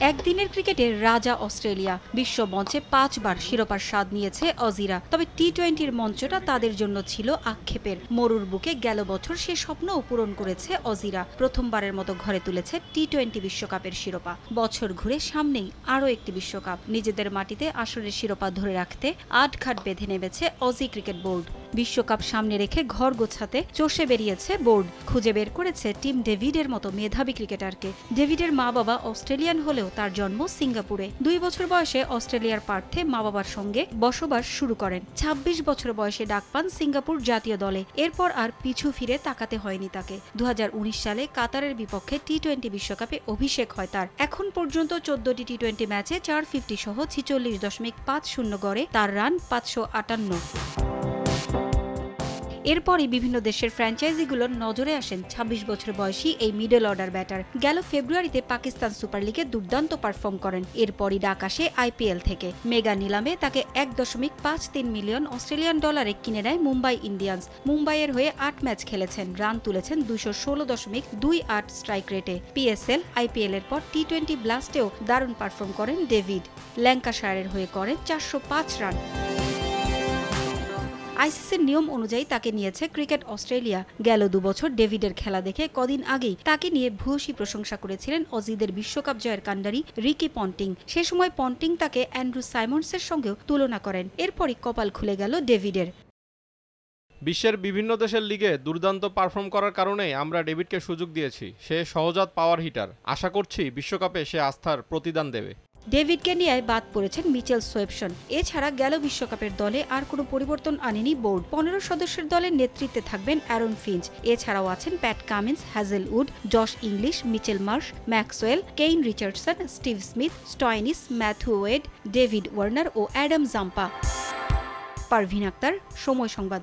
একদিনের ক্রিকেটে রাজা অস্ট্রেলিয়া, বিশ্ব মঞ্চে 5 বার শিরোপার স্বাদ নিয়েছে অজিরা। তবে টি-20-র মঞ্চটা তাদের জন্য ছিল আক্ষেপের। মরুর বুকে গেল বছর সে স্বপ্নও পূরণ করেছে অজিরা। প্রথমবারের মতো ঘরে তুলেছে টি-20 বিশ্বকাপের শিরোপা। বছর ঘুরে সামনেই আরও একটি বিশ্বকাপ। নিজেদের মাটিতে আসরের শিরোপা ধরে রাখতে আটঘাট বেঁধে নেমেছে অজি ক্রিকেট বোর্ড। বিশ্বকাপ সামনে রেখে ঘর গোছাতে চষে বেরিয়েছে বোর্ড। খুঁজে বের করেছে টিম ডেভিডের মতো মেধাবী ক্রিকেটারকে। ডেভিডের মা বাবা অস্ট্রেলিয়ান হলেও তার জন্ম সিঙ্গাপুরে। 2 বছর বয়সে অস্ট্রেলিয়ার পার্থে মা বাবার সঙ্গে বসবাস শুরু করেন। 26 বছর বয়সে ডাক পান সিঙ্গাপুর জাতীয় দলে। এরপর আর পিছু ফিরে তাকাতে হয়নি তাকে। 2019 সালে কাতারের বিপক্ষে টি-20 বিশ্বকাপে অভিষেক হয় তার। এখন পর্যন্ত 14টি টি-20 ম্যাচে 450 সহ 46.50 গড়ে তার রান 558। এরপরই বিভিন্ন দেশের ফ্র্যাঞ্চাইজিগুলোর নজরে আসেন 26 বছর বয়সী এই মিডল অর্ডার ব্যাটার। গেল ফেব্রুয়ারিতে পাকিস্তান সুপার লিগে দুর্দান্ত পারফর্ম করেন। এরপরই ডাক আসে আইপিএল থেকে। মেগা নিলামে তাকে 1.53 মিলিয়ন অস্ট্রেলিয়ান ডলারে কিনে নেয় মুম্বাই ইন্ডিয়ান্স। মুম্বাইয়ের হয়ে 8 ম্যাচ খেলেছেন, রান তুলেছেন 216.28 স্ট্রাইক রেটে। পিএসএল, আইপিএল এর পর টি-20 ব্লাস্টেও দারুণ পারফর্ম করেন ডেভিড। ল্যাঙ্কাশায়ারের হয়ে করেন 405 রান। আইসিসির নিয়ম অনুযায়ী তাকে নিয়েছে ক্রিকেট অস্ট্রেলিয়া। গেল 2 বছর ডেভিডের খেলা দেখে কদিন আগেই তাকে নিয়ে ভূয়সী প্রশংসা করেছিলেন অজিদের বিশ্বকাপ জয়ের কাণ্ডারি রিকি পন্টিং। সে সময় পন্টিং তাকে অ্যান্ড্রু সাইমন্সের সঙ্গেও তুলনা করেন। এরপরই কপাল খুলে গেল ডেভিডের। বিশ্বের বিভিন্ন দেশের লিগে দুর্দান্ত পারফর্ম করার কারণেই আমরা ডেভিডকে সুযোগ দিয়েছি। সে সহজাত পাওয়ার হিটার। আশা করছি বিশ্বকাপে সে আস্থার প্রতিদান দেবে। ডেভিডকে নিয়ে বাদ পড়েছেন মিচেল সোয়েপসন। এছাড়া গেল বিশ্বকাপের দলে আর কোনো পরিবর্তন আনেনি বোর্ড। 15 সদস্যের দলের নেতৃত্বে থাকবেন অ্যারন ফিঞ্চ। এছাড়াও আছেন Pat Cummins, Hazlewood, Josh Inglis, Mitchell Marsh, Maxwell, Kane Richardson, Steve Smith, Stoinis, Matthew Wade, David Warner ও অ্যাডাম জাম্পা। পারভিন আক্তার, সময় সংবাদ।